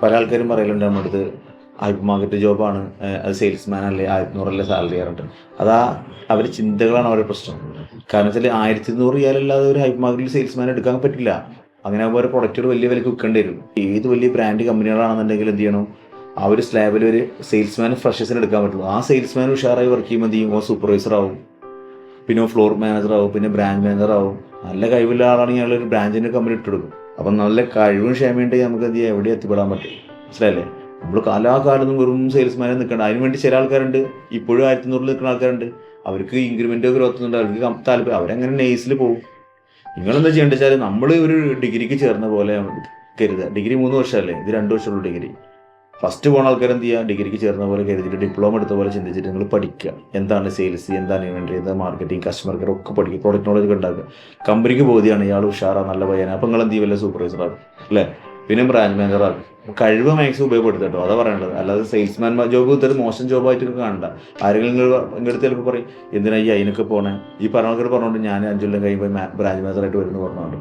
പല ആൾക്കാരും പറയലുണ്ട് നമ്മുടെ അടുത്ത് ഹൈപ്പർ മാർക്കറ്റ് ജോബാണ്, അത് സെയിൽസ്മാൻ അല്ലേ 1200 സാലറി പറഞ്ഞിട്ട്. അതാ അവർ ചിന്തകളാണ് അവരുടെ പ്രശ്നം. കാരണം വെച്ചാൽ 1200 റിയാലല്ലാതെ ഒരു ഹൈപ്പർ മാർക്കറ്റിൽ സെയിൽസ്മാൻ എടുക്കാൻ പറ്റില്ല. അങ്ങനെ ആകുമ്പോൾ ഒരു പ്രൊഡക്റ്റുകൾ വലിയ വിലക്ക് വിൽക്കേണ്ടി വരും. ഏത് വലിയ ബ്രാൻഡ് കമ്പനികളാണെന്നുണ്ടെങ്കിൽ എന്ത് ചെയ്യണം, ആ ഒരു സ്ലാബിൽ ഒരു സെയിൽസ്മാൻ ഫ്രഷേഴ്സിന് എടുക്കാൻ പറ്റുള്ളൂ. ആ സെയിൽസ്മാൻ ഉഷാറായി വർക്ക് ചെയ്യുമ്പോൾ എന്ത് ചെയ്യും, ഓ സൂപ്പർവൈസർ ആവും, പിന്നെ ഫ്ലോർ മാനേജർ ആവും, പിന്നെ ബ്രാഞ്ച് മാനേജർ ആവും. നല്ല കഴിവുള്ള ആളാണെങ്കിൽ അയാൾ ഒരു ബ്രാഞ്ചിൻ്റെ കമ്പനി ഇട്ടെടുക്കും. അപ്പം നല്ല കഴിവും ക്ഷമയുണ്ടെങ്കിൽ നമുക്ക് എന്ത് ചെയ്യാം, എവിടെ എത്തിപ്പെടാൻ പറ്റും. മനസ്സിലല്ലേ? നമ്മൾ കാലാകാലത്തും വെറും സെയിൽസ്മാനെ നിൽക്കേണ്ട. അതിന് വേണ്ടി ചില ആൾക്കാരുണ്ട്, ഇപ്പോഴും 1200 നിൽക്കുന്ന ആൾക്കാരുണ്ട്. അവർക്ക് ഇൻക്രിമെൻ്റ് ഗ്രോത്ത് ഉണ്ട്, അവർക്ക് താല്പര്യം, അവരങ്ങനെ നെയ്സിൽ പോകും. നിങ്ങളെന്താ ചെയ്യേണ്ടത് വെച്ചാൽ, നമ്മൾ ഒരു ഡിഗ്രിക്ക് ചേർന്ന പോലെ കരുതുക. ഡിഗ്രി 3 വർഷമല്ലേ, ഇത് 2 വർഷമുള്ളൂ ഡിഗ്രി. ഫസ്റ്റ് പോകുന്ന ആൾക്കാർ എന്ത് ചെയ്യുക, ഡിഗ്രിക്ക് ചേർന്ന പോലെ കരുതിയിട്ട് ഡിപ്ലോമ എടുത്ത പോലെ ചിന്തിച്ചിട്ട് നിങ്ങൾ പഠിക്കുക. എന്താണ് സെയിൽസ്, എന്താണ് ഇൻവെൻട്രി, എന്താ മാർക്കറ്റിംഗ്, കസ്റ്റമർ കെയർ ഒക്കെ പഠിക്കുക. പ്രോഡക്റ്റ് നോളജ് ഉണ്ടാക്കുക. കമ്പനിക്ക് ബോധ്യമാണ് ഇയാൾ ഉഷാറാ, നല്ല പയ്യനാണ്, അപ്പം നിങ്ങൾ എന്ത് ചെയ്യും, വല്ല സൂപ്പർവൈസർ ആകും അല്ലേ, പിന്നെ ബ്രാഞ്ച് മാനേജർ ആകും. കഴിവ് മാക്സിമം ഉപയോഗപ്പെടുത്തട്ടോ, അതാ പറയേണ്ടത്. അല്ലാതെ സെയിൽസ്മാൻ ജോബ് ഇതൊരു മോശം ജോബായിട്ട് കാണണ്ട. ആരെങ്കിലും നിങ്ങളുടെ അടുത്ത് ചിലപ്പോൾ പറയും, എന്തിനാ ഈ അതിനൊക്കെ പോണേ, ഈ പറഞ്ഞ പറഞ്ഞുകൊണ്ട് ഞാൻ 5 കൊല്ലം കഴിയുമ്പോൾ ബ്രാഞ്ച് മാനേജറായിട്ട് വരുന്നു പറഞ്ഞുകൊണ്ട്.